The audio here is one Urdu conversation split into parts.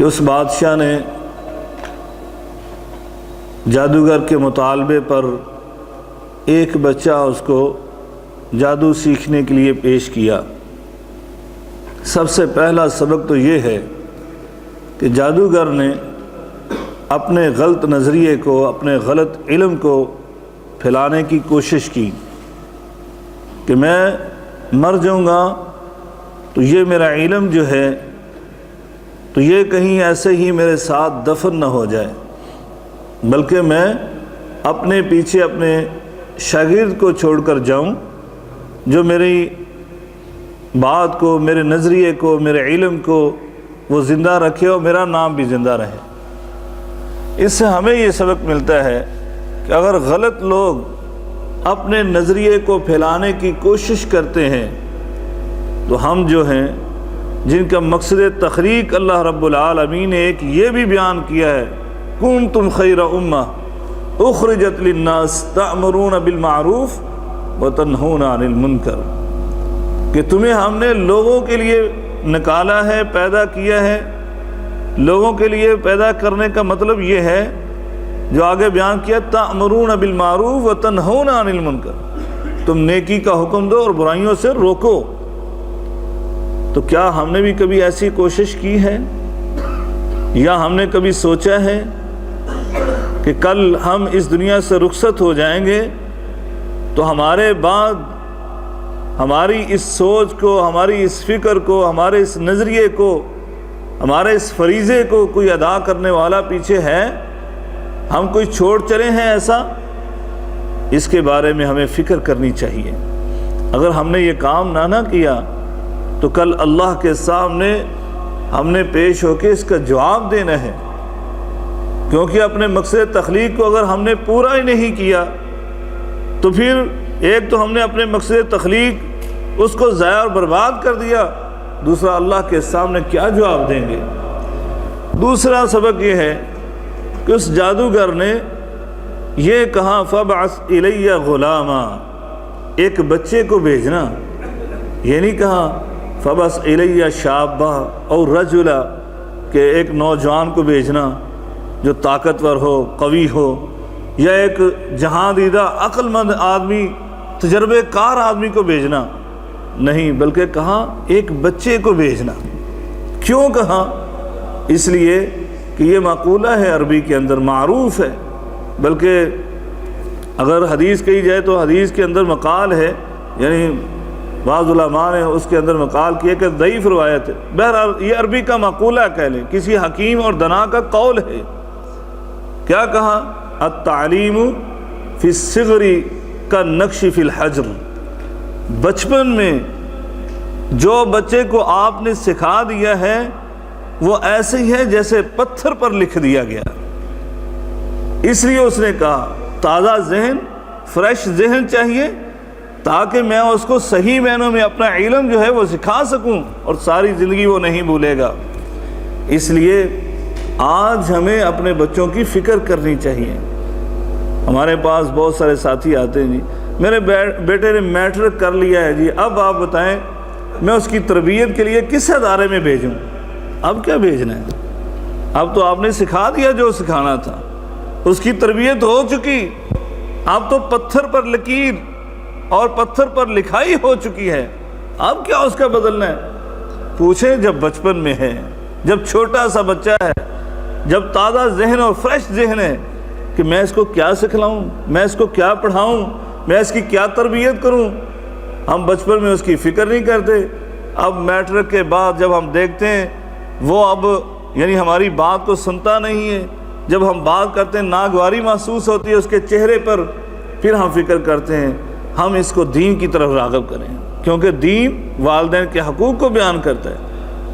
کہ اس بادشاہ نے جادوگر کے مطالبے پر ایک بچہ اس کو جادو سیکھنے کے لیے پیش کیا۔ سب سے پہلا سبق تو یہ ہے کہ جادوگر نے اپنے غلط نظریے کو، اپنے غلط علم کو پھیلانے کی کوشش کی کہ میں مر جاؤں گا تو یہ میرا علم جو ہے تو یہ کہیں ایسے ہی میرے ساتھ دفن نہ ہو جائے، بلکہ میں اپنے پیچھے اپنے شاگرد کو چھوڑ کر جاؤں جو میری بات کو، میرے نظریے کو، میرے علم کو وہ زندہ رکھے اور میرا نام بھی زندہ رہے۔ اس سے ہمیں یہ سبق ملتا ہے کہ اگر غلط لوگ اپنے نظریے کو پھیلانے کی کوشش کرتے ہیں تو ہم جو ہیں جن کا مقصد تخلیق اللہ رب العالمین نے ایک یہ بھی بیان کیا ہے، کنتم خیر امہ اخرجت للناس تأمرون بالمعروف وتنہون عن المنکر، کہ تمہیں ہم نے لوگوں کے لیے نکالا ہے، پیدا کیا ہے۔ لوگوں کے لیے پیدا کرنے کا مطلب یہ ہے جو آگے بیان کیا، تأمرون بالمعروف وتنہون عن المنکر، تم نیکی کا حکم دو اور برائیوں سے روکو۔ تو کیا ہم نے بھی کبھی ایسی کوشش کی ہے یا ہم نے کبھی سوچا ہے کہ کل ہم اس دنیا سے رخصت ہو جائیں گے تو ہمارے بعد ہماری اس سوچ کو، ہماری اس فکر کو، ہمارے اس نظریے کو، ہمارے اس فریضے کو کوئی ادا کرنے والا پیچھے ہے؟ ہم کوئی چھوڑ چلے ہیں ایسا؟ اس کے بارے میں ہمیں فکر کرنی چاہیے۔ اگر ہم نے یہ کام نہ کیا تو کل اللہ کے سامنے ہم نے پیش ہو کے اس کا جواب دینا ہے، کیونکہ اپنے مقصد تخلیق کو اگر ہم نے پورا ہی نہیں کیا تو پھر ایک تو ہم نے اپنے مقصد تخلیق اس کو ضائع اور برباد کر دیا، دوسرا اللہ کے سامنے کیا جواب دیں گے۔ دوسرا سبق یہ ہے کہ اس جادوگر نے یہ کہا فَبْعَثْ إِلَيَّ غُلَامًا، ایک بچے کو بھیجنا، یہ نہیں کہا فَبَعَثْ إِلَيَّ شَابًّا اور رَجُلًا، کہ ایک نوجوان کو بھیجنا جو طاقتور ہو، قوی ہو، یا ایک جہاں دیدہ عقل مند آدمی، تجربے کار آدمی کو بھیجنا، نہیں، بلکہ کہا ایک بچے کو بھیجنا۔ کیوں کہا؟ اس لیے کہ یہ مقولہ ہے عربی کے اندر، معروف ہے، بلکہ اگر حدیث کہی جائے تو حدیث کے اندر مقال ہے، یعنی بعض علماء نے اس کے اندر مقال کیا کہ ضعیف روایت ہے، بہرحال یہ عربی کا مقولہ کہہ لیں، کسی حکیم اور دنا کا قول ہے۔ کیا کہا؟ التعلیم فی الصغر کالنقش فی الحجر، بچپن میں جو بچے کو آپ نے سکھا دیا ہے وہ ایسے ہی ہے جیسے پتھر پر لکھ دیا گیا۔ اس لیے اس نے کہا تازہ ذہن، فریش ذہن چاہیے تاکہ میں اس کو صحیح معنوں میں اپنا علم جو ہے وہ سکھا سکوں اور ساری زندگی وہ نہیں بھولے گا۔ اس لیے آج ہمیں اپنے بچوں کی فکر کرنی چاہیے۔ ہمارے پاس بہت سارے ساتھی آتے ہیں، جی میرے بیٹے نے میٹرک کر لیا ہے، جی اب آپ بتائیں میں اس کی تربیت کے لیے کس ادارے میں بھیجوں؟ اب کیا بھیجنا ہے؟ اب تو آپ نے سکھا دیا جو سکھانا تھا، اس کی تربیت ہو چکی، اب تو پتھر پر لکیر اور پتھر پر لکھائی ہو چکی ہے، اب کیا اس کا بدلنا ہے؟ پوچھیں جب بچپن میں ہے، جب چھوٹا سا بچہ ہے، جب تازہ ذہن اور فریش ذہن ہے کہ میں اس کو کیا سکھلاؤں، میں اس کو کیا پڑھاؤں، میں اس کی کیا تربیت کروں۔ ہم بچپن میں اس کی فکر نہیں کرتے، اب میٹرک کے بعد جب ہم دیکھتے ہیں وہ اب یعنی ہماری بات کو سنتا نہیں ہے، جب ہم بات کرتے ہیں ناگواری محسوس ہوتی ہے اس کے چہرے پر، پھر ہم فکر کرتے ہیں ہم اس کو دین کی طرف راغب کریں، کیونکہ دین والدین کے حقوق کو بیان کرتا ہے۔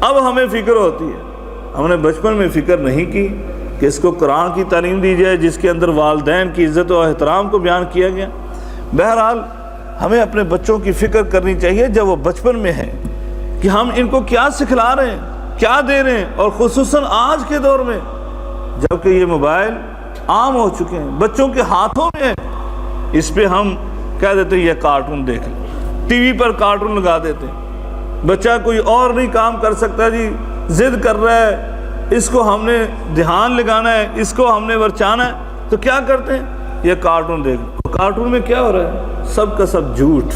اب ہمیں فکر ہوتی ہے، ہم نے بچپن میں فکر نہیں کی کہ اس کو قرآن کی تعلیم دی جائے جس کے اندر والدین کی عزت و احترام کو بیان کیا گیا۔ بہرحال ہمیں اپنے بچوں کی فکر کرنی چاہیے جب وہ بچپن میں ہیں کہ ہم ان کو کیا سکھلا رہے ہیں، کیا دے رہے ہیں، اور خصوصاً آج کے دور میں جبکہ یہ موبائل عام ہو چکے ہیں، بچوں کے ہاتھوں میں ہیں، اس پہ ہم کہہ دیتے ہیں یہ کارٹون دیکھ لیں، ٹی وی پر کارٹون لگا دیتے ہیں، بچہ کوئی اور نہیں کام کر سکتا، جی ضد کر رہا ہے اس کو ہم نے دھیان لگانا ہے، اس کو ہم نے ورچانا ہے، تو کیا کرتے ہیں؟ یہ کارٹون دیکھ، کارٹون میں کیا ہو رہا ہے؟ سب کا سب جھوٹ،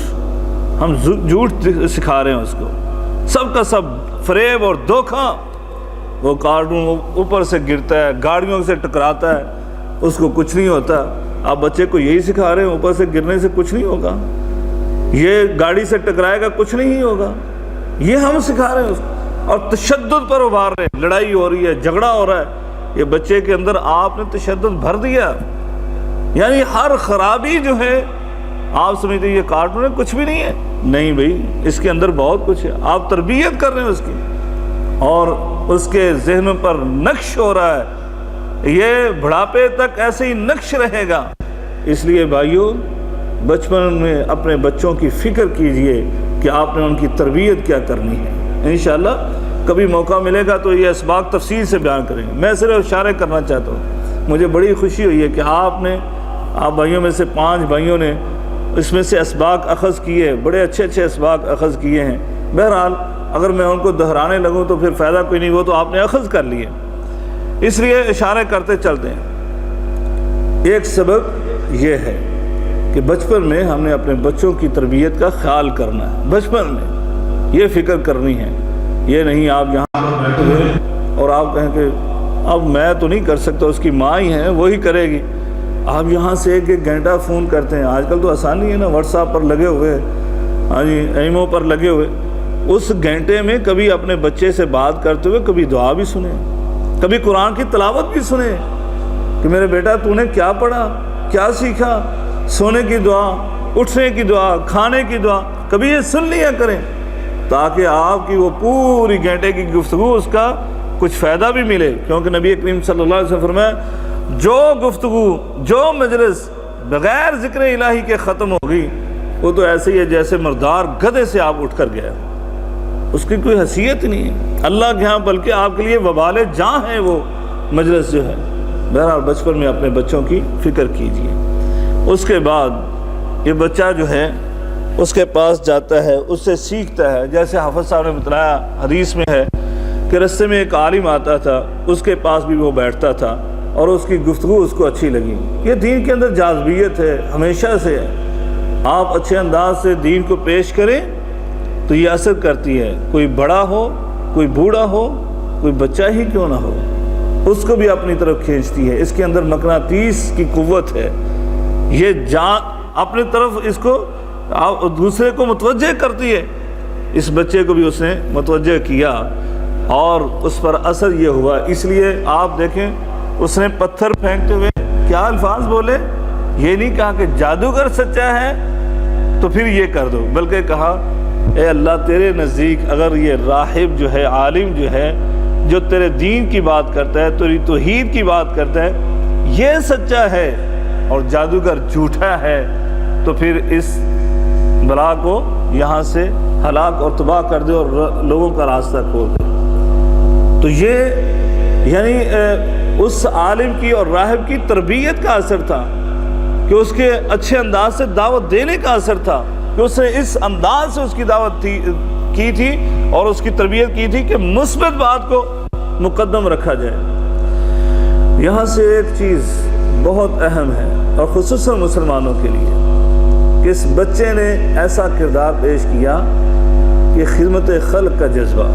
ہم جھوٹ سکھا رہے ہیں اس کو، سب کا سب فریب اور دھوکہ۔ وہ کارٹون اوپر سے گرتا ہے، گاڑیوں سے ٹکراتا ہے، اس کو کچھ نہیں ہوتا۔ آپ بچے کو یہی سکھا رہے ہیں اوپر سے گرنے سے کچھ نہیں ہوگا، یہ گاڑی سے ٹکرائے گا کچھ نہیں ہوگا، یہ ہم سکھا رہے ہیں اس کو، اور تشدد پر ابھار رہے ہیں۔ لڑائی ہو رہی ہے، جھگڑا ہو رہا ہے، یہ بچے کے اندر آپ نے تشدد بھر دیا، یعنی ہر خرابی جو ہے آپ سمجھتے ہیں یہ کارٹون ہے، کچھ بھی نہیں ہے۔ نہیں بھائی، اس کے اندر بہت کچھ ہے، آپ تربیت کر رہے ہیں اس کی، اور اس کے ذہنوں پر نقش ہو رہا ہے، یہ بڑھاپے تک ایسے ہی نقش رہے گا۔ اس لیے بھائیوں، بچپن میں اپنے بچوں کی فکر کیجئے کہ آپ نے ان کی تربیت کیا کرنی ہے۔ انشاءاللہ کبھی موقع ملے گا تو یہ اسباق تفصیل سے بیان کریں گے، میں صرف اشارے کرنا چاہتا ہوں۔ مجھے بڑی خوشی ہوئی ہے کہ آپ بھائیوں میں سے 5 بھائیوں نے اس میں سے اسباق اخذ کیے، بڑے اچھے اچھے اسباق اخذ کیے ہیں۔ بہرحال اگر میں ان کو دہرانے لگوں تو پھر فائدہ کوئی نہیں، وہ تو آپ نے اخذ کر لیے، اس لیے اشارے کرتے چلتے ہیں۔ ایک سبق یہ ہے کہ بچپن میں ہم نے اپنے بچوں کی تربیت کا خیال کرنا ہے، بچپن میں یہ فکر کرنی ہے۔ یہ نہیں آپ یہاں بیٹھے ہوئے اور آپ کہیں کہ اب میں تو نہیں کر سکتا، اس کی ماں ہی ہے وہی کرے گی۔ آپ یہاں سے ایک گھنٹہ فون کرتے ہیں، آج کل تو آسانی ہے نا، واٹس ایپ پر لگے ہوئے، ہاں جی، ایمو پر لگے ہوئے، اس گھنٹے میں کبھی اپنے بچے سے بات کرتے ہوئے کبھی دعا بھی سنیں، کبھی قرآن کی تلاوت بھی سنیں کہ میرے بیٹا تو نے کیا پڑھا، کیا سیکھا، سونے کی دعا، اٹھنے کی دعا، کھانے کی دعا، کبھی یہ سن لیا کریں تاکہ آپ کی وہ پوری گھنٹے کی گفتگو اس کا کچھ فائدہ بھی ملے۔ کیونکہ نبی کریم صلی اللہ علیہ وسلم فرمایا جو گفتگو، جو مجلس بغیر ذکر الہی کے ختم ہوگی وہ تو ایسے ہی ہے جیسے مردار گدھے سے آپ اٹھ کر گئے، اس کی کوئی حیثیت نہیں ہے اللہ کے ہاں، بلکہ آپ کے لیے وبال جاں ہے وہ مجلس جو ہے۔ بہرحال بچپن میں اپنے بچوں کی فکر کیجیے۔ اس کے بعد یہ بچہ جو ہے اس کے پاس جاتا ہے، اس سے سیکھتا ہے۔ جیسے حافظ صاحب نے بتلایا، حدیث میں ہے کہ رستے میں ایک عالم آتا تھا، اس کے پاس بھی وہ بیٹھتا تھا اور اس کی گفتگو اس کو اچھی لگی۔ یہ دین کے اندر جاذبیت ہے، ہمیشہ سے ہے۔ آپ اچھے انداز سے دین کو پیش کریں تو یہ اثر کرتی ہے، کوئی بڑا ہو، کوئی بوڑھا ہو، کوئی بچہ ہی کیوں نہ ہو، اس کو بھی اپنی طرف کھینچتی ہے۔ اس کے اندر مقناطیس کی قوت ہے، یہ اپنی طرف اس کو دوسرے کو متوجہ کرتی ہے۔ اس بچے کو بھی اس نے متوجہ کیا اور اس پر اثر یہ ہوا۔ اس لیے آپ دیکھیں اس نے پتھر پھینکتے ہوئے کیا الفاظ بولے، یہ نہیں کہا کہ جادوگر سچا ہے تو پھر یہ کر دو، بلکہ کہا اے اللہ تیرے نزدیک اگر یہ راہب جو ہے، عالم جو ہے، جو تیرے دین کی بات کرتا ہے، تیری توحید کی بات کرتا ہے، یہ سچا ہے اور جادوگر جھوٹا ہے تو پھر اس بلا کو یہاں سے ہلاک اور تباہ کر دے اور لوگوں کا راستہ کھول دے۔ تو یہ یعنی اس عالم کی اور راہب کی تربیت کا اثر تھا کہ اس کے اچھے انداز سے دعوت دینے کا اثر تھا کہ اس نے اس انداز سے اس کی دعوت کی تھی اور اس کی تربیت کی تھی کہ مثبت بات کو مقدم رکھا جائے۔ یہاں سے ایک چیز بہت اہم ہے اور خصوصاً مسلمانوں کے لیے کہ اس بچے نے ایسا کردار پیش کیا کہ خدمت خلق کا جذبہ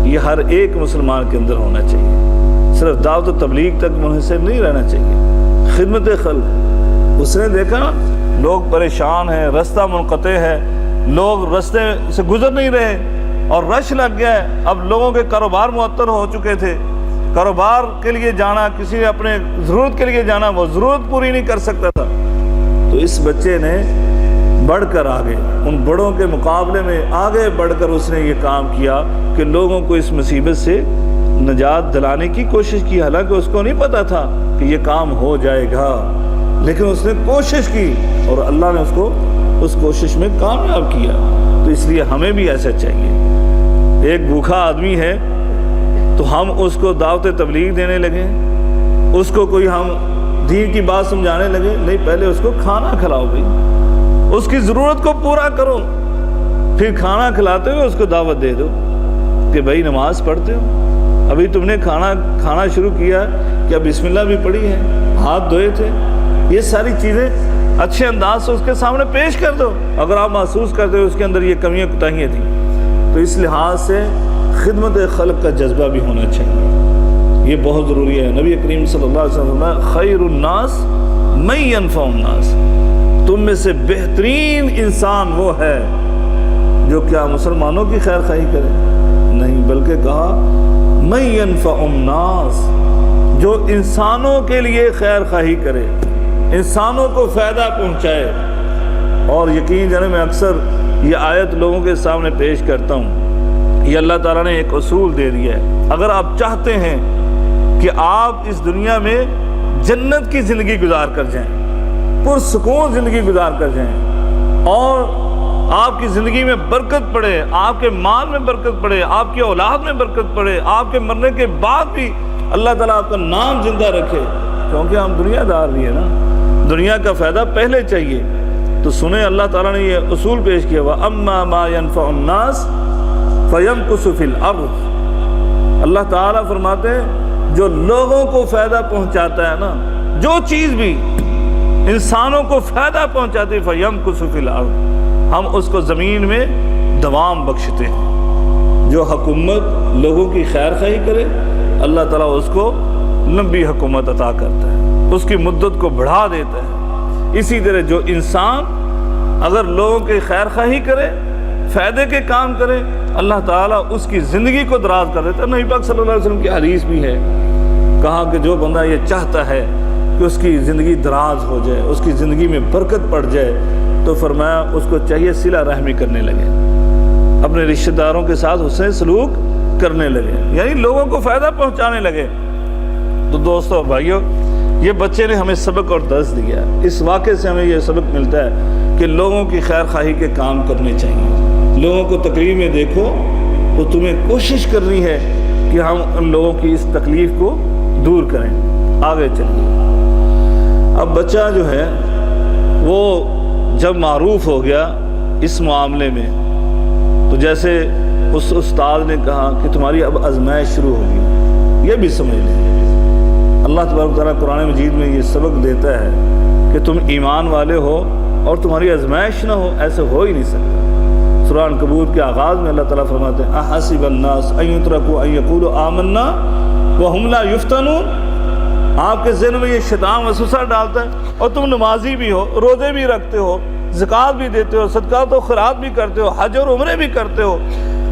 یہ ہر ایک مسلمان کے اندر ہونا چاہیے، صرف دعوت و تبلیغ تک منحصر نہیں رہنا چاہیے۔ خدمت خلق، اس نے دیکھا لوگ پریشان ہیں، رستہ منقطع ہے، لوگ رستے سے گزر نہیں رہے اور رش لگ گیا ہے، اب لوگوں کے کاروبار معطل ہو چکے تھے، کاروبار کے لیے جانا، کسی نے اپنے ضرورت کے لیے جانا، وہ ضرورت پوری نہیں کر سکتا تھا۔ تو اس بچے نے بڑھ کر آگے، ان بڑوں کے مقابلے میں آگے بڑھ کر اس نے یہ کام کیا کہ لوگوں کو اس مصیبت سے نجات دلانے کی کوشش کی، حالانکہ اس کو نہیں پتا تھا کہ یہ کام ہو جائے گا، لیکن اس نے کوشش کی اور اللہ نے اس کو اس کوشش میں کامیاب کیا۔ تو اس لیے ہمیں بھی ایسا چاہیے۔ ایک بھوکا آدمی ہے تو ہم اس کو دعوت تبلیغ دینے لگے، اس کو کوئی ہم دین کی بات سمجھانے لگے، نہیں، پہلے اس کو کھانا کھلاؤ بھائی، اس کی ضرورت کو پورا کرو، پھر کھانا کھلاتے ہوئے اس کو دعوت دے دو کہ بھائی نماز پڑھتے ہو، ابھی تم نے کھانا شروع کیا، کیا بسم اللہ بھی پڑھی ہے؟ ہاتھ دھوئے تھے؟ یہ ساری چیزیں اچھے انداز سے اس کے سامنے پیش کر دو۔ اگر آپ محسوس کرتے ہو اس کے اندر یہ کمیاں کوتاہیاں تھیں، تو اس لحاظ سے خدمت خلق کا جذبہ بھی ہونا چاہیے، یہ بہت ضروری ہے۔ نبی کریم صلی اللہ علیہ وسلم نے خیر الناس من ينفع الناس، تم میں سے بہترین انسان وہ ہے جو کیا مسلمانوں کی خیر خواہی کرے؟ نہیں، بلکہ کہا من ينفع الناس، جو انسانوں کے لیے خیر خواہی کرے، انسانوں کو فائدہ پہنچائے۔ اور یقین جانے میں اکثر یہ آیت لوگوں کے سامنے پیش کرتا ہوں، یہ اللہ تعالیٰ نے ایک اصول دے دیا ہے۔ اگر آپ چاہتے ہیں کہ آپ اس دنیا میں جنت کی زندگی گزار کر جائیں، پرسکون زندگی گزار کر جائیں، اور آپ کی زندگی میں برکت پڑے، آپ کے مال میں برکت پڑے، آپ کی اولاد میں برکت پڑے، آپ کے مرنے کے بعد بھی اللہ تعالیٰ آپ کا نام زندہ رکھے، کیونکہ ہم دنیا دار بھی ہیں نا، دنیا کا فائدہ پہلے چاہیے۔ تو سنیں، اللہ تعالیٰ نے یہ اصول پیش کیا ہوا، اما ما ينفع الناس فيمكث في الارض۔ اللہ تعالیٰ فرماتے ہیں جو لوگوں کو فائدہ پہنچاتا ہے نا، جو چیز بھی انسانوں کو فائدہ پہنچاتی ہے، فيمكث في الارض، ہم اس کو زمین میں دوام بخشتے ہیں۔ جو حکومت لوگوں کی خیر خواہی کرے، اللہ تعالیٰ اس کو لمبی حکومت عطا کرتا ہے، اس کی مدت کو بڑھا دیتا ہے۔ اسی طرح جو انسان اگر لوگوں کی خیر خواہی کرے، فائدے کے کام کرے، اللہ تعالیٰ اس کی زندگی کو دراز کر دیتا ہے۔ نبی پاک صلی اللہ علیہ وسلم کی حدیث بھی ہے، کہا کہ جو بندہ یہ چاہتا ہے کہ اس کی زندگی دراز ہو جائے، اس کی زندگی میں برکت پڑ جائے، تو فرمایا اس کو چاہیے صلہ رحمی کرنے لگے، اپنے رشتہ داروں کے ساتھ حسن سلوک کرنے لگے، یعنی لوگوں کو فائدہ پہنچانے لگے۔ تو دوستو بھائیو، یہ بچے نے ہمیں سبق اور درس دیا ہے۔ اس واقعے سے ہمیں یہ سبق ملتا ہے کہ لوگوں کی خیر خواہی کے کام کرنے چاہیے۔ لوگوں کو تکلیف میں دیکھو تو تمہیں کوشش کرنی ہے کہ ہم ان لوگوں کی اس تکلیف کو دور کریں۔ آگے چلیے، اب بچہ جو ہے وہ جب معروف ہو گیا اس معاملے میں، تو جیسے اس استاد نے کہا کہ تمہاری اب آزمائش شروع ہوگی، یہ بھی سمجھ لیں۔ اللہ تبارک تعالیٰ قرآن مجید میں یہ سبق دیتا ہے کہ تم ایمان والے ہو اور تمہاری آزمائش نہ ہو، ایسے ہو ہی نہیں سکتا۔ سورہ عنکبوت کے آغاز میں اللہ تعالیٰ فرماتے ہیں احسب الناس ان یترکوا ان یقولوا آمنا وہم لا یفتنون۔ آپ کے ذہن میں یہ شیطان وسوسہ ڈالتا ہے، اور تم نمازی بھی ہو، روزے بھی رکھتے ہو، زکوٰۃ بھی دیتے ہو، صدقات و خیرات بھی کرتے ہو، حج اور عمرے بھی کرتے ہو،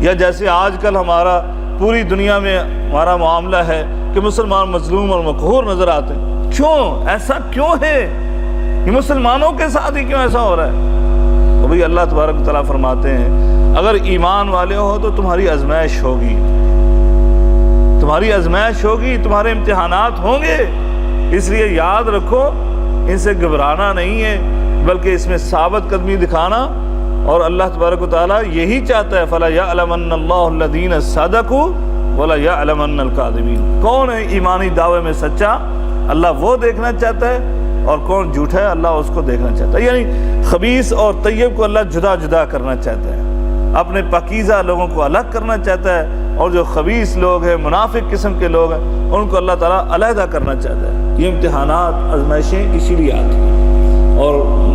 یا جیسے آج کل ہمارا پوری دنیا میں ہمارا معاملہ ہے کہ مسلمان مظلوم اور مقہور نظر آتے ہیں۔ کیوں ایسا کیوں ہے؟ یہ مسلمانوں کے ساتھ ہی کیوں ایسا ہو رہا ہے؟ تو بھئی اللہ تبارک تعالیٰ فرماتے ہیں اگر ایمان والے ہو تو تمہاری آزمائش ہوگی، تمہاری آزمائش ہوگی، تمہارے امتحانات ہوں گے، اس لیے یاد رکھو ان سے گھبرانا نہیں ہے، بلکہ اس میں ثابت قدمی دکھانا، اور اللہ تبارک و تعالیٰ یہی چاہتا ہے فَلَا يَعْلَمَنَّ اللَّهُ الَّذِينَ صَدَقُوا وَلَا يَعْلَمَنَّ الْكَاذِبِينَ۔ کون ہے ایمانی دعوے میں سچا، اللہ وہ دیکھنا چاہتا ہے، اور کون جھوٹا ہے، اللہ اس کو دیکھنا چاہتا ہے۔ یعنی خبیث اور طیب کو اللہ جدا جدا کرنا چاہتا ہے، اپنے پاکیزہ لوگوں کو الگ کرنا چاہتا ہے، اور جو خبیث لوگ ہیں، منافق قسم کے لوگ ہیں، ان کو اللہ تعالیٰ علیحدہ کرنا چاہتا ہے۔ یہ امتحانات، آزمائشیں اسی لیے آتی ہیں، اور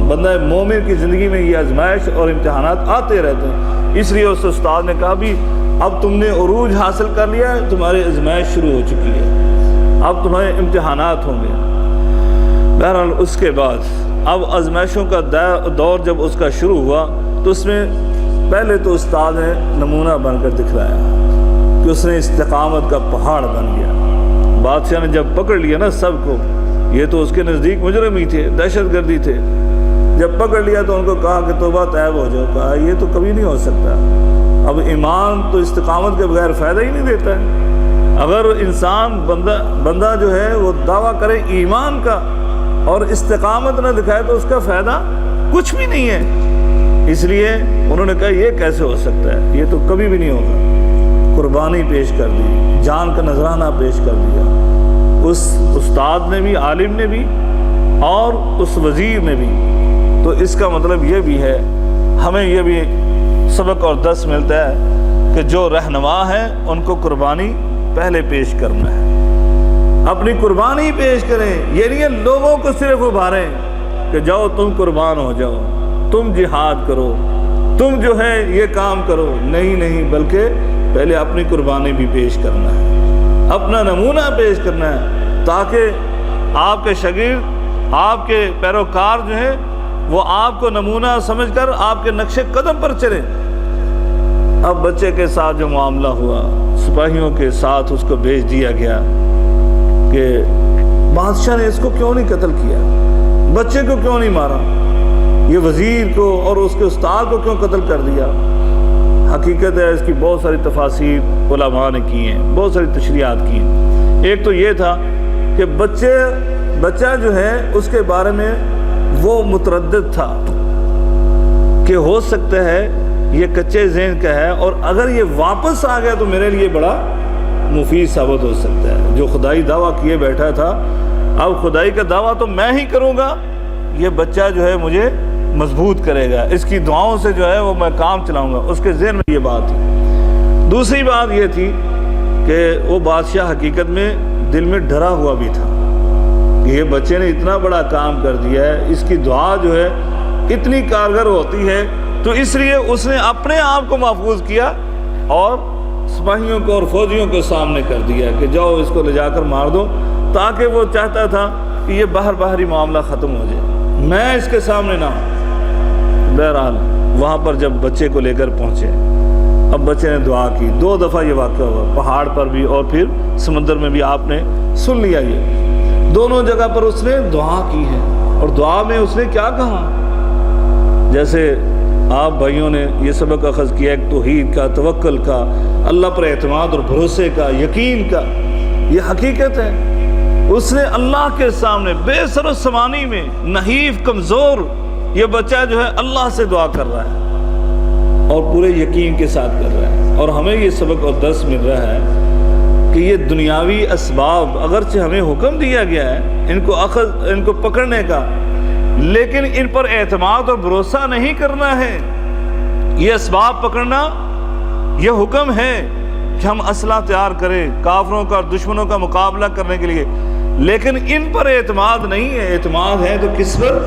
بندہ مومن کی زندگی میں یہ آزمائش اور امتحانات آتے رہتے ہیں۔ اس لیے اس استاد نے کہا بھی اب تم نے عروج حاصل کر لیا ہے، تمہاری آزمائش شروع ہو چکی ہے، اب تمہارے امتحانات ہوں گے۔ بہرحال اس کے بعد اب آزمائشوں کا دور جب اس کا شروع ہوا، تو اس میں پہلے تو استاد نے نمونہ بن کر دکھلایا کہ اس نے استقامت کا پہاڑ بن گیا۔ بادشاہ نے جب پکڑ لیا نا سب کو، یہ تو اس کے نزدیک مجرم ہی تھے، دہشت گردی تھے، جب پکڑ لیا تو ان کو کہا کہ توبہ طیب ہو جاؤ۔ کہا یہ تو کبھی نہیں ہو سکتا، اب ایمان تو استقامت کے بغیر فائدہ ہی نہیں دیتا ہے۔ اگر انسان بندہ جو ہے وہ دعویٰ کرے ایمان کا اور استقامت نہ دکھائے تو اس کا فائدہ کچھ بھی نہیں ہے۔ اس لیے انہوں نے کہا یہ کیسے ہو سکتا ہے، یہ تو کبھی بھی نہیں ہوگا۔ قربانی پیش کر دی، جان کا نذرانہ پیش کر دیا، اس استاد نے بھی، عالم نے بھی، اور اس وزیر نے بھی۔ تو اس کا مطلب یہ بھی ہے، ہمیں یہ بھی سبق اور درس ملتا ہے کہ جو رہنما ہیں ان کو قربانی پہلے پیش کرنا ہے، اپنی قربانی پیش کریں۔ یہ نہیں ہے لوگوں کو صرف ابھاریں کہ جاؤ تم قربان ہو جاؤ، تم جہاد کرو، تم جو ہے یہ کام کرو، نہیں، بلکہ پہلے اپنی قربانی بھی پیش کرنا ہے، اپنا نمونہ پیش کرنا ہے، تاکہ آپ کے شاگرد، آپ کے پیروکار جو ہیں وہ آپ کو نمونہ سمجھ کر آپ کے نقش قدم پر چلیں۔ اب بچے کے ساتھ جو معاملہ ہوا، سپاہیوں کے ساتھ اس کو بھیج دیا گیا کہ بادشاہ نے اس کو کیوں نہیں قتل کیا، بچے کو کیوں نہیں مارا، یہ وزیر کو اور اس کے استاد کو کیوں قتل کر دیا۔ حقیقت ہے اس کی بہت ساری تفاسیر علماء نے کی ہیں، بہت ساری تشریحات کی ہیں۔ ایک تو یہ تھا کہ بچہ جو ہے اس کے بارے میں وہ متردد تھا کہ ہو سکتا ہے یہ کچے ذہن کا ہے، اور اگر یہ واپس آ گیا تو میرے لیے بڑا مفید ثابت ہو سکتا ہے۔ جو خدائی دعویٰ کیے بیٹھا تھا، اب خدائی کا دعویٰ تو میں ہی کروں گا، یہ بچہ جو ہے مجھے مضبوط کرے گا، اس کی دعاؤں سے جو ہے وہ میں کام چلاؤں گا۔ اس کے ذہن میں یہ بات تھی۔ دوسری بات یہ تھی کہ وہ بادشاہ حقیقت میں دل میں ڈرا ہوا بھی تھا کہ یہ بچے نے اتنا بڑا کام کر دیا ہے، اس کی دعا جو ہے اتنی کارگر ہوتی ہے، تو اس لیے اس نے اپنے آپ کو محفوظ کیا اور سپاہیوں کو اور فوجیوں کو سامنے کر دیا کہ جاؤ اس کو لے جا کر مار دو، تاکہ وہ چاہتا تھا کہ یہ باہری معاملہ ختم ہو جائے، میں اس کے سامنے نہ ہوں۔ بہرحال وہاں پر جب بچے کو لے کر پہنچے، اب بچے نے دعا کی۔ 2 دفعہ یہ واقعہ ہوا، پہاڑ پر بھی اور پھر سمندر میں بھی، آپ نے سن لیا۔ یہ دونوں جگہ پر اس نے دعا کی ہے، اور دعا میں اس نے کیا کہا؟ جیسے آپ بھائیوں نے یہ سبق اخذ کیا، ایک توحید کا، توکل کا، اللہ پر اعتماد اور بھروسے کا، یقین کا، یہ حقیقت ہے۔ اس نے اللہ کے سامنے بے سر و سمانی میں، نحیف، کمزور یہ بچہ جو ہے اللہ سے دعا کر رہا ہے اور پورے یقین کے ساتھ کر رہا ہے۔ اور ہمیں یہ سبق اور درس مل رہا ہے کہ یہ دنیاوی اسباب اگرچہ ہمیں حکم دیا گیا ہے ان کو پکڑنے کا، لیکن ان پر اعتماد اور بھروسہ نہیں کرنا ہے۔ یہ اسباب پکڑنا یہ حکم ہے کہ ہم اسلحہ تیار کریں کافروں کا، دشمنوں کا مقابلہ کرنے کے لیے، لیکن ان پر اعتماد نہیں ہے۔ اعتماد ہے تو کس پر؟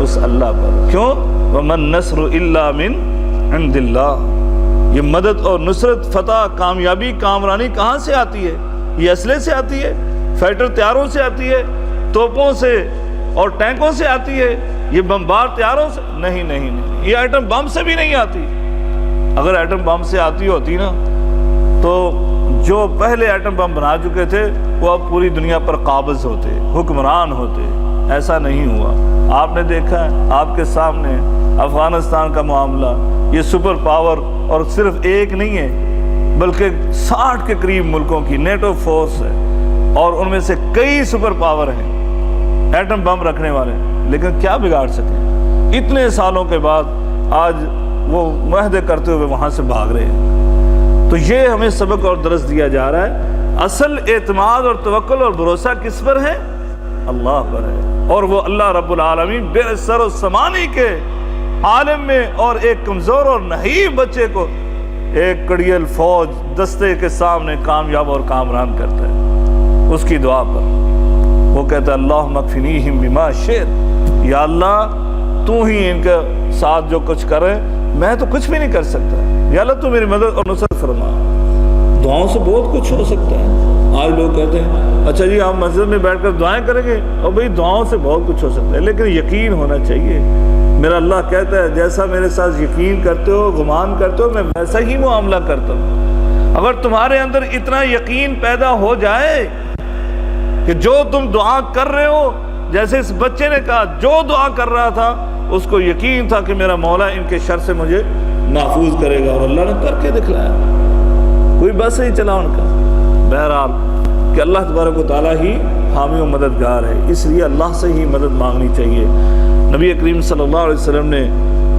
اس اللہ پر۔ کیوں؟ وَمَن نَّصْرُ إِلَّا مِنْ عِنْدِ اللَّهِ۔ یہ مدد اور نصرت، فتح، کامیابی، کامرانی کہاں سے آتی ہے؟ یہ اسلحے سے آتی ہے، فائٹر تیاروں سے آتی ہے، توپوں سے اور ٹینکوں سے آتی ہے، یہ بمبار تیاروں سے نہیں، یہ ایٹم بم سے بھی نہیں آتی۔ اگر ایٹم بم سے آتی ہوتی نا تو جو پہلے ایٹم بم بنا چکے تھے وہ اب پوری دنیا پر قابض ہوتے، حکمران ہوتے۔ ایسا نہیں ہوا۔ آپ نے دیکھا ہے آپ کے سامنے افغانستان کا معاملہ، یہ سپر پاور، اور صرف ایک نہیں ہے بلکہ 60 کے قریب ملکوں کی نیٹو فورس ہے، اور ان میں سے کئی سپر پاور ہیں ایٹم بم رکھنے والے، لیکن کیا بگاڑ سکیں؟ اتنے سالوں کے بعد آج وہ معاہدے کرتے ہوئے وہاں سے بھاگ رہے ہیں۔ تو یہ ہمیں سبق اور درس دیا جا رہا ہے، اصل اعتماد اور توکل اور بھروسہ کس پر ہے؟ اللہ پر ہے۔ اور وہ اللہ رب العالمین بے سر و سمانی کے عالم میں، اور ایک کمزور اور نحیف بچے کو ایک کڑیل فوج دستے کے سامنے کامیاب اور کامران کرتا ہے اس کی دعا پر۔ وہ کہتا ہے اللہم اکفنیہم بما شئت، یا اللہ تو ہی ان کے ساتھ جو کچھ کرے، میں تو کچھ بھی نہیں کر سکتا، یا اللہ تو میری مدد اور نصرت فرما۔ دعاؤں سے بہت کچھ ہو سکتا ہے۔ آج لوگ کہتے ہیں اچھا جی آپ مسجد میں بیٹھ کر دعائیں کریں گے، اور بھئی دعاؤں سے بہت کچھ ہو سکتا ہے، لیکن یقین ہونا چاہیے۔ میرا اللہ کہتا ہے جیسا میرے ساتھ یقین کرتے ہو، گمان کرتے ہو، میں ویسا ہی معاملہ کرتا ہوں۔ اگر تمہارے اندر اتنا یقین پیدا ہو جائے کہ جو تم دعا کر رہے ہو، جیسے اس بچے نے کہا، جو دعا کر رہا تھا اس کو یقین تھا کہ میرا مولا ان کے شر سے مجھے محفوظ کرے گا، اور اللہ نے کر کے دکھلایا، کوئی بس نہیں چلا ان کا۔ بہرحال کہ اللہ تبارک و تعالیٰ ہی حامی و مددگار ہے، اس لیے اللہ سے ہی مدد مانگنی چاہیے۔ نبی کریم صلی اللہ علیہ وسلم نے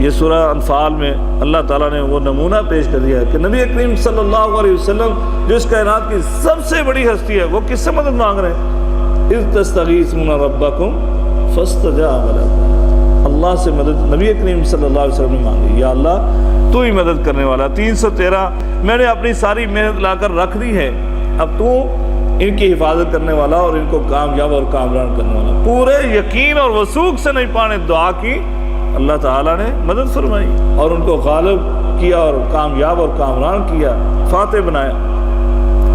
یہ سورہ انفال میں اللہ تعالیٰ نے وہ نمونہ پیش کر دیا ہے کہ نبی کریم صلی اللہ علیہ وسلم جو اس کائنات کی سب سے بڑی ہستی ہے، وہ کس سے مدد مانگ رہے ہیں؟ اذ تستغیثون ربکم فاستجاب لکم، اللہ سے مدد نبی کریم صلی اللہ علیہ وسلم نے مانگی، یا اللہ تو ہی مدد کرنے والا۔ 313 میں نے اپنی ساری محنت لا کر رکھ دی ہے، اب تو ان کی حفاظت کرنے والا اور ان کو کامیاب اور کامران کرنے والا. پورے یقین اور وثوق سے نہیں پانے دعا کی, اللہ تعالیٰ نے مدد فرمائی اور ان کو غالب کیا اور کامیاب اور کامران کیا, فاتح بنایا.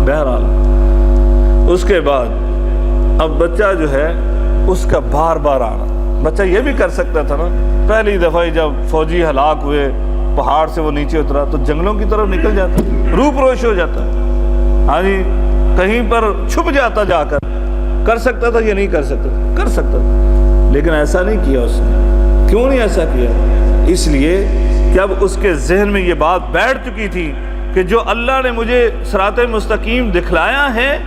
بہرحال اس کے بعد اب بچہ جو ہے اس کا بار بار آنا, بچہ یہ بھی کر سکتا تھا نا, پہلی دفعہ جب فوجی ہلاک ہوئے پہاڑ سے وہ نیچے اترا تو جنگلوں کی طرف نکل جاتا, روپ روش ہو جاتا, ہاں جی کہیں پر چھپ جاتا جا کر سکتا تھا یا نہیں کر سکتا تھا, کر سکتا تھا, لیکن ایسا نہیں کیا اس نے. کیوں نہیں ایسا کیا؟ اس لیے کہ اب اس کے ذہن میں یہ بات بیٹھ چکی تھی کہ جو اللہ نے مجھے صراط مستقیم دکھلایا ہے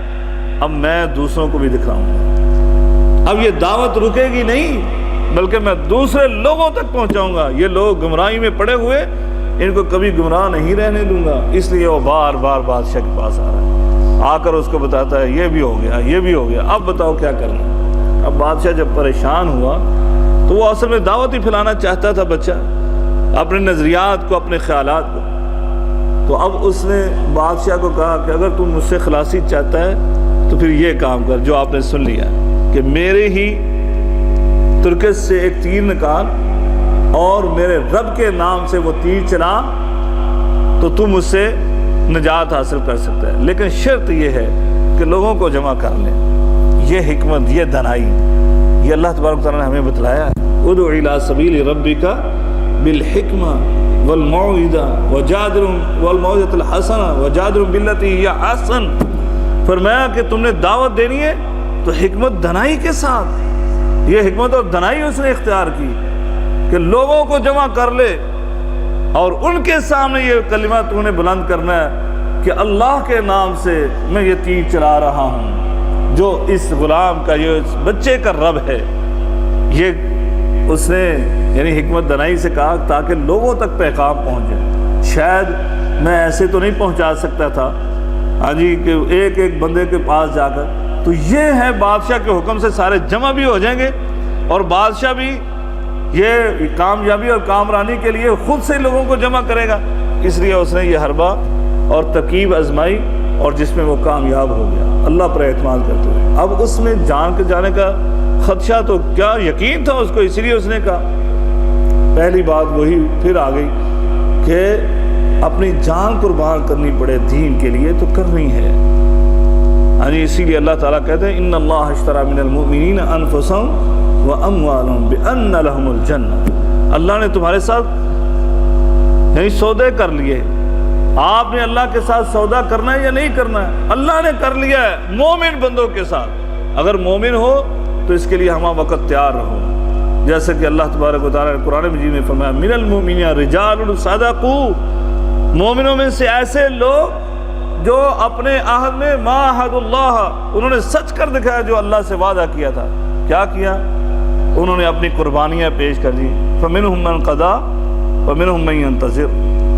اب میں دوسروں کو بھی دکھلاؤں گا. اب یہ دعوت رکے گی نہیں بلکہ میں دوسرے لوگوں تک پہنچاؤں گا. یہ لوگ گمراہی میں پڑے ہوئے, ان کو کبھی گمراہ نہیں رہنے دوں گا. اس لیے وہ بار بار بادشاہ کے پاس آ رہا ہے, آ کر اس کو بتاتا ہے یہ بھی ہو گیا, یہ بھی ہو گیا, اب بتاؤ کیا کرنا. اب بادشاہ جب پریشان ہوا تو وہ اصل میں دعوت ہی پھیلانا چاہتا تھا بچہ, اپنے نظریات کو, اپنے خیالات کو. تو اب اس نے بادشاہ کو کہا کہ اگر تم مجھ سے خلاصی چاہتا ہے تو پھر یہ کام کر جو آپ نے سن لیا کہ میرے ہی ترکش سے ایک تیر نکال اور میرے رب کے نام سے وہ تیر چلا تو تم اس سے نجات حاصل کر سکتا ہے. لیکن شرط یہ ہے کہ لوگوں کو جمع کر لیں. یہ حکمت, یہ دنائی, یہ اللہ تبارک تعالیٰ نے ہمیں بتلایا ہے. ادعو الی سبیل ربک بالحکمہ والموعظہ وجادلہم والموعظۃ الحسنہ وجادلہم باللتی ہی احسن. فرمایا کہ تم نے دعوت دینی ہے تو حکمت دنائی کے ساتھ. یہ حکمت اور دنائی اس نے اختیار کی کہ لوگوں کو جمع کر لے اور ان کے سامنے یہ کلمہ تو نے بلند کرنا ہے کہ اللہ کے نام سے میں یہ تیر چلا رہا ہوں جو اس غلام کا, یہ اس بچے کا رب ہے. یہ اس نے یعنی حکمت دنائی سے کہا تاکہ لوگوں تک پیغام پہنچ جائے. شاید میں ایسے تو نہیں پہنچا سکتا تھا, ہاں جی, کہ ایک ایک بندے کے پاس جا کر. تو یہ ہے بادشاہ کے حکم سے سارے جمع بھی ہو جائیں گے اور بادشاہ بھی یہ کامیابی اور کامرانی کے لیے خود سے لوگوں کو جمع کرے گا. اس لیے اس نے یہ حربہ اور ترکیب آزمائی اور جس میں وہ کامیاب ہو گیا اللہ پر اعتماد کرتے ہوئے. اب اس میں جان کے جانے کا خدشہ تو کیا یقین تھا اس کو, اس لیے اس نے کہا. پہلی بات وہی پھر آ گئی کہ اپنی جان قربان کرنی پڑے دین کے لیے تو کرنی ہے. ہاں جی, اسی لیے اللہ تعالیٰ کہتے ہیں ان اللہ اشتری من المؤمنین انفسهم واموالهم بان لهم الجنہ. اللہ نے تمہارے ساتھ یعنی سودے کر لیے. آپ نے اللہ کے ساتھ سودا کرنا ہے یا نہیں کرنا ہے؟ اللہ نے کر لیا ہے مومن بندوں کے ساتھ. اگر مومن ہو تو اس کے لیے ہمہ وقت تیار رہو. جیسے کہ اللہ تبارک و تعالیٰ نے قرآن مجید میں فرمایا من المؤمنین رجال صدقوا, مومنوں میں سے ایسے لوگ جو اپنے عہد میں ما عہد اللہ, انہوں نے سچ کر دکھایا جو اللہ سے وعدہ کیا تھا. کیا کیا؟ انہوں نے اپنی قربانیاں پیش کر دی. فمنہم من قضا ومنہم من ينتظر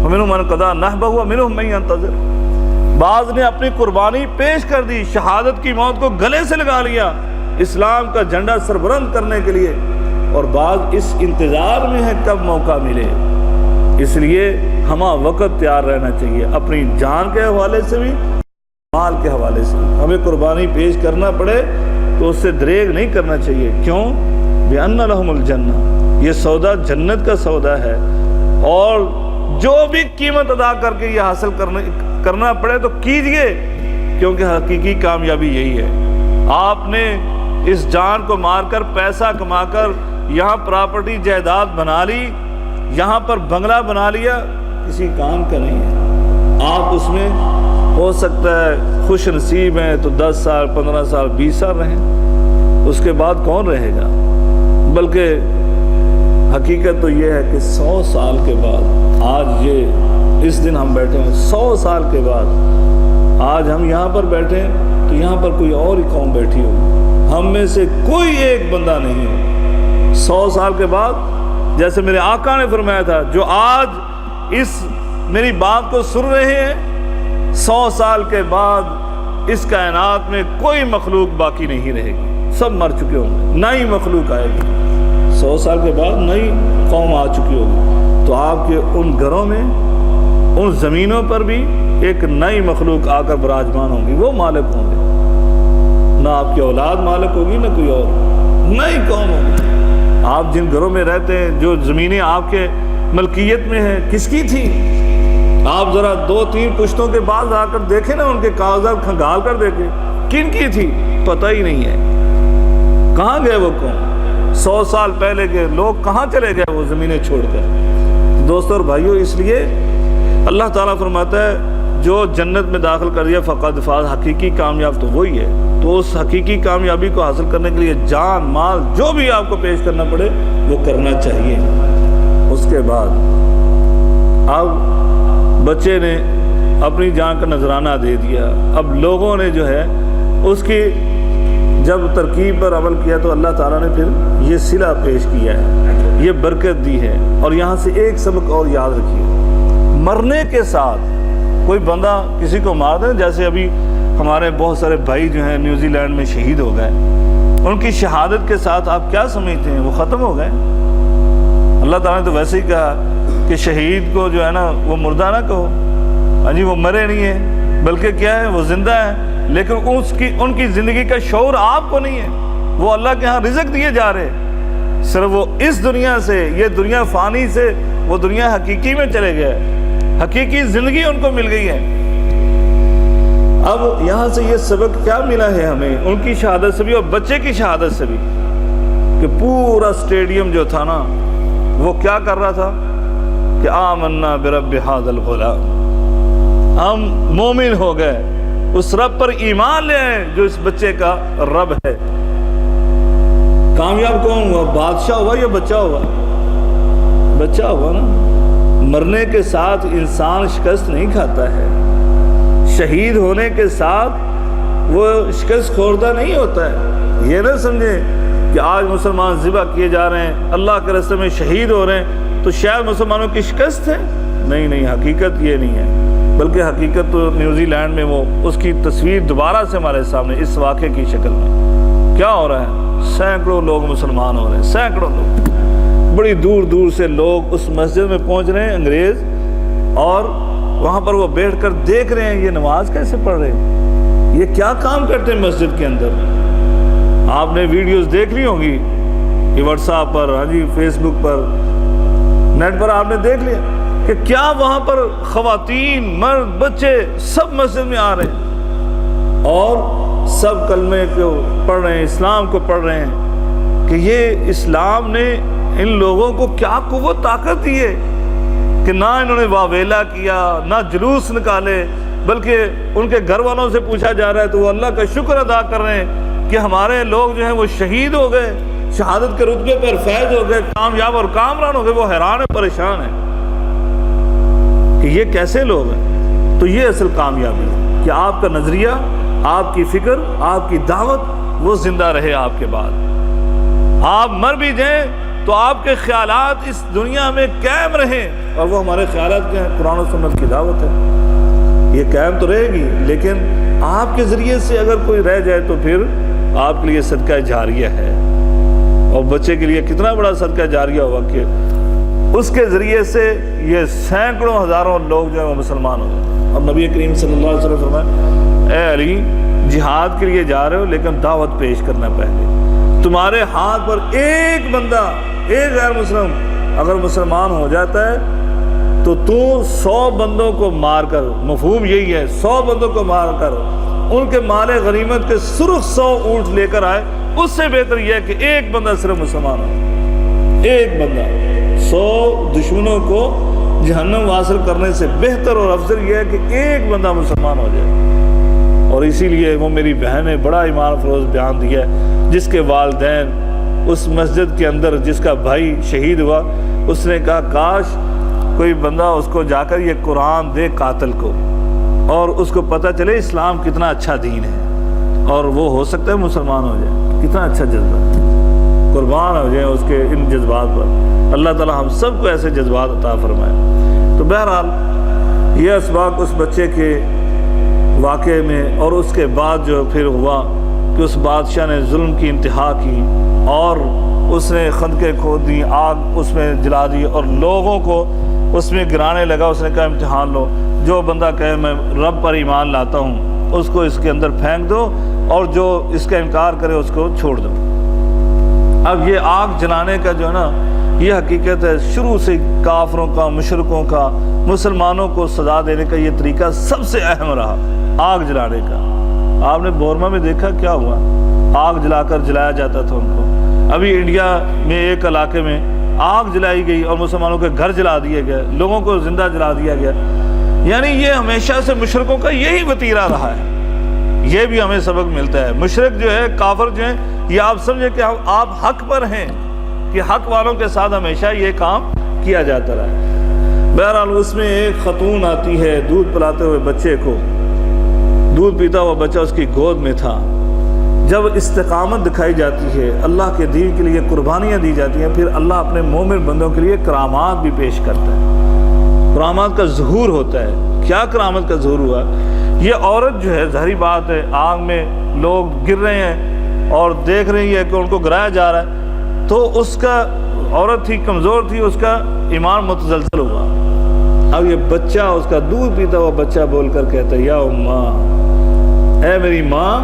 ومنہم من قضا نحبہ ومنہم من ينتظر. بعض نے اپنی قربانی پیش کر دی, شہادت کی موت کو گلے سے لگا لیا اسلام کا جھنڈا سربلند کرنے کے لیے, اور بعض اس انتظار میں ہے کب موقع ملے. اس لیے ہمہ وقت تیار رہنا چاہیے اپنی جان کے حوالے سے بھی مال کے حوالے سے. ہمیں قربانی پیش کرنا پڑے تو اس سے دریغ نہیں کرنا چاہیے. کیوں؟ بِأَنَّ لَهُمُ الْجَنَّةِ, یہ سودا جنت کا سودا ہے, اور جو بھی قیمت ادا کر کے یہ حاصل کرنا پڑے تو کیجئے, کیونکہ حقیقی کامیابی یہی ہے. آپ نے اس جان کو مار کر پیسہ کما کر یہاں پراپرٹی جائیداد بنا لی, یہاں پر بنگلہ بنا لیا, کسی کام کا نہیں ہے. آپ اس میں ہو سکتا ہے خوش نصیب ہیں تو 10 سال 15 سال 20 سال رہیں, اس کے بعد کون رہے گا. بلکہ حقیقت تو یہ ہے کہ 100 سال کے بعد, آج یہ اس دن ہم بیٹھے ہیں 100 سال کے بعد آج ہم یہاں پر بیٹھے ہیں تو یہاں پر کوئی اور ہی قوم بیٹھی ہوگی, ہم میں سے کوئی ایک بندہ نہیں ہے. 100 سال کے بعد جیسے میرے آقا نے فرمایا تھا, جو آج اس میری بات کو سن رہے ہیں 100 سال کے بعد اس کائنات میں کوئی مخلوق باقی نہیں رہے گی, سب مر چکے ہوں گے, نئی مخلوق آئے گی. 100 سال کے بعد نئی قوم آ چکی ہوگی. تو آپ کے ان گھروں میں, ان زمینوں پر بھی, ایک نئی مخلوق آ کر براجمان ہوگی، وہ مالک ہوں گے، نہ آپ کی اولاد مالک ہوگی نہ کوئی اور، نئی قوم ہوگی۔ آپ جن گھروں میں رہتے ہیں، جو زمینیں آپ کے ملکیت میں ہیں، کس کی تھی؟ آپ ذرا 2-3 پشتوں کے بعد آ کر دیکھیں نا، ان کے کاغذات کھنگال کر دیکھیں، کن کی تھی؟ پتہ ہی نہیں ہے۔ کہاں گئے وہ قوم؟ 100 سال پہلے کے لوگ کہاں چلے گئے وہ زمینیں چھوڑ کر؟ دوستوں اور بھائیوں، اس لیے اللہ تعالیٰ فرماتا ہے جو جنت میں داخل کر دیا فقد فاز، حقیقی کامیاب تو وہی ہے۔ تو اس حقیقی کامیابی کو حاصل کرنے کے لیے جان مال جو بھی آپ کو پیش کرنا پڑے وہ کرنا چاہیے۔ اس کے بعد اب بچے نے اپنی جان کا نذرانہ دے دیا، اب لوگوں نے جو ہے اس کی جب ترکیب پر عمل کیا تو اللہ تعالیٰ نے پھر یہ صلہ پیش کیا ہے، یہ برکت دی ہے۔ اور یہاں سے ایک سبق اور یاد رکھیے، مرنے کے ساتھ کوئی بندہ کسی کو مار دے، جیسے ابھی ہمارے بہت سارے بھائی جو ہیں نیوزی لینڈ میں شہید ہو گئے، ان کی شہادت کے ساتھ آپ کیا سمجھتے ہیں؟ وہ ختم ہو گئے؟ اللہ تعالیٰ نے تو ویسے ہی کہا کہ شہید کو جو ہے نا وہ مردہ نہ کہو، ہاں جی وہ مرے نہیں ہیں بلکہ کیا ہے وہ زندہ ہے، لیکن ان کی زندگی کا شعور آپ کو نہیں ہے، وہ اللہ کے ہاں رزق دیے جا رہے، صرف وہ اس دنیا سے، یہ دنیا فانی سے وہ دنیا حقیقی میں چلے گئے، حقیقی زندگی ان کو مل گئی ہے۔ اب یہاں سے یہ سبق کیا ملا ہے ہمیں ان کی شہادت سے بھی اور بچے کی شہادت سے بھی، کہ پورا اسٹیڈیم جو تھا نا وہ کیا کر رہا تھا کہ آمنا برب ھذا الغلام، ہم مومن ہو گئے، اس رب پر ایمان لے آئے جو اس بچے کا رب ہے۔ کامیاب کون ہوا؟ بادشاہ ہوا یا بچہ ہوا؟ بچہ ہوا نا۔ مرنے کے ساتھ انسان شکست نہیں کھاتا ہے، شہید ہونے کے ساتھ وہ شکست خوردہ نہیں ہوتا ہے۔ یہ نہ سمجھیں کہ آج مسلمان ذبح کیے جا رہے ہیں، اللہ کے راستے میں شہید ہو رہے ہیں تو شاید مسلمانوں کی شکست ہے، نہیں، حقیقت یہ نہیں ہے، بلکہ حقیقت تو نیوزی لینڈ میں وہ اس کی تصویر دوبارہ سے ہمارے سامنے اس واقعے کی شکل میں کیا ہو رہا ہے، سینکڑوں لوگ مسلمان ہو رہے ہیں، سینکڑوں لوگ، بڑی دور دور سے لوگ اس مسجد میں پہنچ رہے ہیں انگریز، اور وہاں پر وہ بیٹھ کر دیکھ رہے ہیں یہ نماز کیسے پڑھ رہے ہیں، یہ کیا کام کرتے ہیں مسجد کے اندر۔ آپ نے ویڈیوز دیکھ لی ہوں گی یہ واٹس ایپ پر، ہاں جی فیس بک پر، نیٹ پر آپ نے دیکھ لیا کہ کیا وہاں پر خواتین، مرد، بچے سب مسجد میں آ رہے ہیں اور سب کلمے کو پڑھ رہے ہیں، اسلام کو پڑھ رہے ہیں، کہ یہ اسلام نے ان لوگوں کو کیا قوت طاقت دی ہے کہ نہ انہوں نے واویلا کیا، نہ جلوس نکالے، بلکہ ان کے گھر والوں سے پوچھا جا رہا ہے تو وہ اللہ کا شکر ادا کر رہے ہیں کہ ہمارے لوگ جو ہیں وہ شہید ہو گئے، شہادت کے رتبے پر فیض ہو گئے، کامیاب اور کامران ہو گئے۔ وہ حیران ہے، پریشان ہے کہ یہ کیسے لوگ ہیں۔ تو یہ اصل کامیابی ہے کہ آپ کا نظریہ، آپ کی فکر، آپ کی دعوت وہ زندہ رہے آپ کے بعد۔ آپ مر بھی جائیں تو آپ کے خیالات اس دنیا میں قائم رہیں، اور وہ ہمارے خیالات کیا ہیں؟ قرآن و سنت کی دعوت ہے، یہ قائم تو رہے گی، لیکن آپ کے ذریعے سے اگر کوئی رہ جائے تو پھر آپ کے لیے صدقہ جاریہ ہے۔ اور بچے کے لیے کتنا بڑا صدقہ جاریہ ہوا کہ اس کے ذریعے سے یہ سینکڑوں ہزاروں لوگ جو ہیں وہ مسلمان ہو گئے۔ اور نبی کریم صلی اللہ علیہ وسلم فرمایا، اے علی جہاد کے لیے جا رہے ہو لیکن دعوت پیش کرنا پہلے، تمہارے ہاتھ پر ایک بندہ، ایک غیر مسلم اگر مسلمان ہو جاتا ہے تو 100 بندوں کو مار کر، مفہوم یہی ہے، 100 بندوں کو مار کر ان کے مال غنیمت کے صرف 100 اونٹ لے کر آئے، اس سے بہتر یہ ہے کہ ایک بندہ صرف مسلمان ہو، ایک بندہ 100 دشمنوں کو جہنم حاصل کرنے سے بہتر اور افضل یہ ہے کہ ایک بندہ مسلمان ہو جائے۔ اور اسی لیے وہ میری بہن نے بڑا ایمان افروز بیان دیا ہے، جس کے والدین اس مسجد کے اندر، جس کا بھائی شہید ہوا، اس نے کہا کاش کوئی بندہ اس کو جا کر یہ قرآن دے قاتل کو، اور اس کو پتہ چلے اسلام کتنا اچھا دین ہے، اور وہ ہو سکتا ہے مسلمان ہو جائے۔ کتنا اچھا جذبہ، قربان ہو جائیں اس کے ان جذبات پر۔ اللہ تعالی ہم سب کو ایسے جذبات عطا فرمائے۔ تو بہرحال یہ اسباق اس بچے کے واقعے میں، اور اس کے بعد جو پھر ہوا کہ اس بادشاہ نے ظلم کی انتہا کی اور اس نے خندقیں کھود دی، آگ اس میں جلا دی اور لوگوں کو اس میں گرانے لگا۔ اس نے کہا امتحان لو، جو بندہ کہے میں رب پر ایمان لاتا ہوں اس کو اس کے اندر پھینک دو، اور جو اس کا انکار کرے اس کو چھوڑ دو۔ اب یہ آگ جلانے کا جو ہے نا یہ حقیقت ہے، شروع سے کافروں کا، مشرکوں کا، مسلمانوں کو سزا دینے کا یہ طریقہ سب سے اہم رہا، آگ جلانے کا۔ آپ نے بورما میں دیکھا کیا ہوا، آگ جلا کر جلایا جاتا تھا ان کو۔ ابھی انڈیا میں ایک علاقے میں آگ جلائی گئی اور مسلمانوں کے گھر جلا دیے گئے، لوگوں کو زندہ جلا دیا گیا۔ یعنی یہ ہمیشہ سے مشرکوں کا یہی وتیرہ رہا ہے۔ یہ بھی ہمیں سبق ملتا ہے۔ مشرک جو ہے، کافر جو ہیں، یہ آپ سمجھے کہ آپ حق پر ہیں، کہ حق والوں کے ساتھ ہمیشہ یہ کام کیا جاتا رہا ہے۔ بہرحال اس میں ایک خاتون آتی ہے دودھ پلاتے ہوئے بچے کو، دودھ پیتا ہوا بچہ اس کی گود میں تھا۔ جب استقامت دکھائی جاتی ہے، اللہ کے دین کے لیے قربانیاں دی جاتی ہیں، پھر اللہ اپنے مومن بندوں کے لیے کرامات بھی پیش کرتا ہے، کرامات کا ظہور ہوتا ہے۔ کیا کرامت کا ظہور ہوا؟ یہ عورت جو ہے، ظاہری بات ہے، آگ میں لوگ گر رہے ہیں اور دیکھ رہی ہے کہ ان کو گرایا جا رہا ہے، تو اس کا، عورت تھی، کمزور تھی، اس کا ایمان متزلزل ہوا۔ اب یہ بچہ، اس کا دودھ پیتا ہوا بچہ بول کر کہتا ہے، یا اماں، اے میری ماں،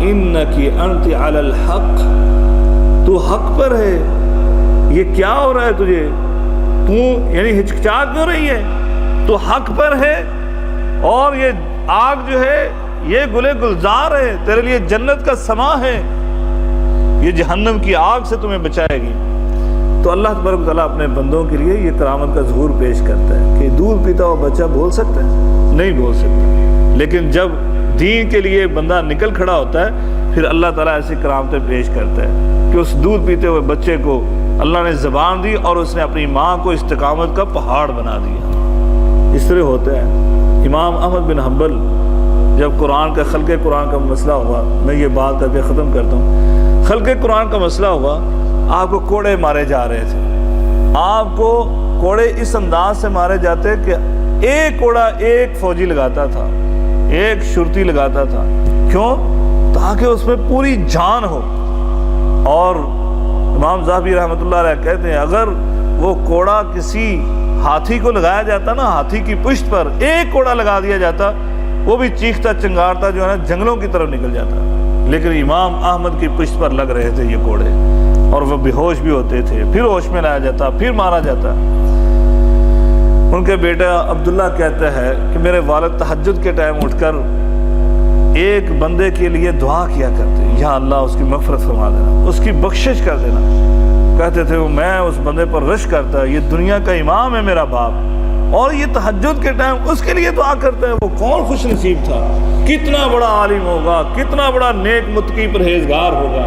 انکی انت علی الحق، تو حق پر ہے۔ یہ کیا ہو رہا ہے تجھے؟ تو یعنی ہچکچا کیوں رہی ہے؟ تو حق پر ہے، اور یہ آگ جو ہے یہ گلے گلزار ہے، تیرے لیے جنت کا سما ہے، یہ جہنم کی آگ سے تمہیں بچائے گی۔ تو اللہ تبارک و تعالیٰ اپنے بندوں کے لیے یہ کرامت کا ظہور پیش کرتا ہے کہ دودھ پیتا ہوا بچہ بول سکتا ہے؟ نہیں بول سکتا، لیکن جب دین کے لیے بندہ نکل کھڑا ہوتا ہے پھر اللہ تعالیٰ ایسی کرامتیں پیش کرتا ہے کہ اس دودھ پیتے ہوئے بچے کو اللہ نے زبان دی اور اس نے اپنی ماں کو استقامت کا پہاڑ بنا دیا۔ اس طرح ہوتا ہے۔ امام احمد بن حنبل جب قرآن کا، خلق قرآن کا مسئلہ ہوا، میں یہ بات کر کے ختم کرتا ہوں، خلق قرآن کا مسئلہ ہوا، آپ کو کوڑے مارے جا رہے تھے۔ آپ کو کوڑے اس انداز سے مارے جاتے کہ ایک کوڑا ایک فوجی لگاتا تھا، ایک شرطی لگاتا تھا۔ کیوں؟ تاکہ اس میں پوری جان ہو۔ اور امام ذہبی رحمۃ اللہ علیہ کہتے ہیں اگر وہ کوڑا کسی ہاتھی کو لگایا جاتا نا، ہاتھی کی پشت پر ایک کوڑا لگا دیا جاتا، وہ بھی چیختا چنگارتا جو ہے نا جنگلوں کی طرف نکل جاتا، لیکن امام احمد کی پشت پر لگ رہے تھے یہ کوڑے، اور وہ بے ہوش بھی ہوتے تھے، پھر ہوش میں لایا جاتا، پھر مارا جاتا۔ ان کے بیٹا عبداللہ کہتا ہے کہ میرے والد تہجد کے ٹائم اٹھ کر ایک بندے کے لیے دعا کیا کرتے، یا اللہ اس کی مغفرت فرما دینا، اس کی بخشش کر دینا۔ کہتے تھے وہ میں اس بندے پر رش کرتا، یہ دنیا کا امام ہے میرا باپ، اور یہ تہجد کے ٹائم اس کے لیے دعا کرتا ہے۔ وہ کون خوش نصیب تھا، کتنا بڑا عالم ہوگا، کتنا بڑا نیک متقی پرہیزگار ہوگا۔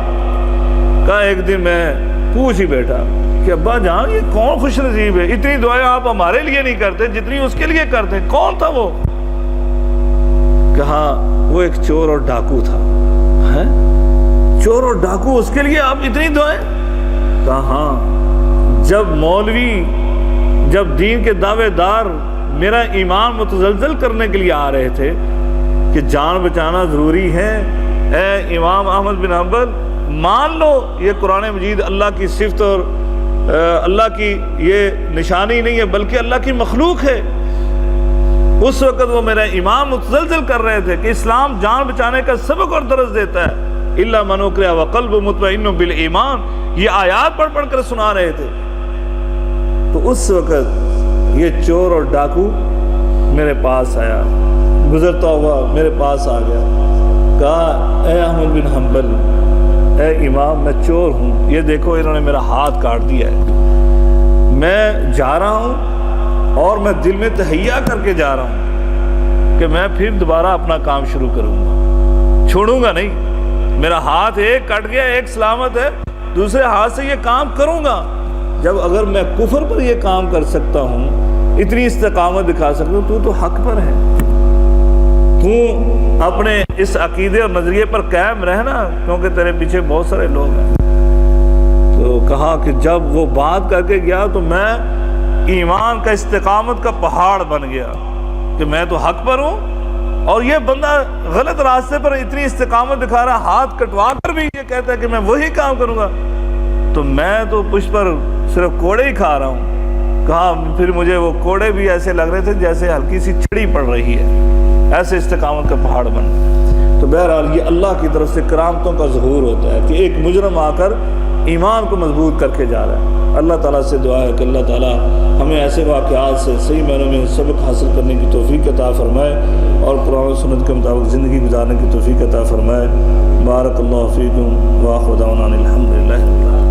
کہا ایک دن میں پوچھ ہی بیٹھا کہ ابا جان یہ کون خوش نصیب ہے، اتنی دعائیں آپ ہمارے لیے نہیں کرتے جتنی اس کے لیے کرتے، کون تھا وہ؟ کہا وہ ایک چور اور ڈاکو تھا۔ ہے چور اور ڈاکو، اس کے لیے آپ اتنی دعائیں؟ کہا ہاں، جب مولوی، جب دین کے دعوے دار میرا ایمان متزلزل کرنے کے لیے آ رہے تھے کہ جان بچانا ضروری ہے، اے امام احمد بن حنبل مان لو یہ قرآن مجید اللہ کی صفت اور اللہ کی یہ نشانی نہیں ہے بلکہ اللہ کی مخلوق ہے۔ اس وقت وہ میرا امام متزلزل کر رہے تھے کہ اسلام جان بچانے کا سبق اور درس دیتا ہے، الا من اکرہ وقلب مطمئن بالایمان، یہ آیات پڑھ پڑھ کر سنا رہے تھے۔ تو اس وقت یہ چور اور ڈاکو میرے پاس آیا، گزرتا ہوا میرے پاس آ گیا، کہا اے احمد بن حنبل، اے امام میں چور ہوں، یہ دیکھو انہوں نے میرا ہاتھ کاٹ دیا ہے، میں جا رہا ہوں اور میں دل میں تہیہ کر کے جا رہا ہوں کہ میں پھر دوبارہ اپنا کام شروع کروں گا، چھوڑوں گا نہیں، میرا ہاتھ ایک کٹ گیا، ایک سلامت ہے، دوسرے ہاتھ سے یہ کام کروں گا۔ جب اگر میں کفر پر یہ کام کر سکتا ہوں، اتنی استقامت دکھا سکتا ہوں، تو حق پر ہے، تو اپنے اس عقیدے اور نظریے پر قائم رہنا، کیونکہ تیرے پیچھے بہت سارے لوگ ہیں۔ تو کہا کہ جب وہ بات کر کے گیا تو میں ایمان کا، استقامت کا پہاڑ بن گیا کہ میں تو حق پر ہوں، اور یہ بندہ غلط راستے پر اتنی استقامت دکھا رہا، ہاتھ کٹوا کر بھی یہ کہتا ہے کہ میں وہی کام کروں گا، تو میں تو پشت پر صرف کوڑے ہی کھا رہا ہوں۔ کہا پھر مجھے وہ کوڑے بھی ایسے لگ رہے تھے جیسے ہلکی سی چھڑی پڑ رہی ہے، ایسے استقامت کا پہاڑ بن۔ تو بہرحال یہ اللہ کی طرف سے کرامتوں کا ظہور ہوتا ہے کہ ایک مجرم آ کر ایمان کو مضبوط کر کے جا رہا ہے۔ اللہ تعالیٰ سے دعا ہے کہ اللہ تعالیٰ ہمیں ایسے واقعات سے صحیح معنوں میں سبق حاصل کرنے کی توفیق عطا فرمائے اور قرآن و سنت کے مطابق زندگی گزارنے کی توفیق عطا فرمائے۔ بارک اللہ فیکم وآخر دعوانا الحمدللہ۔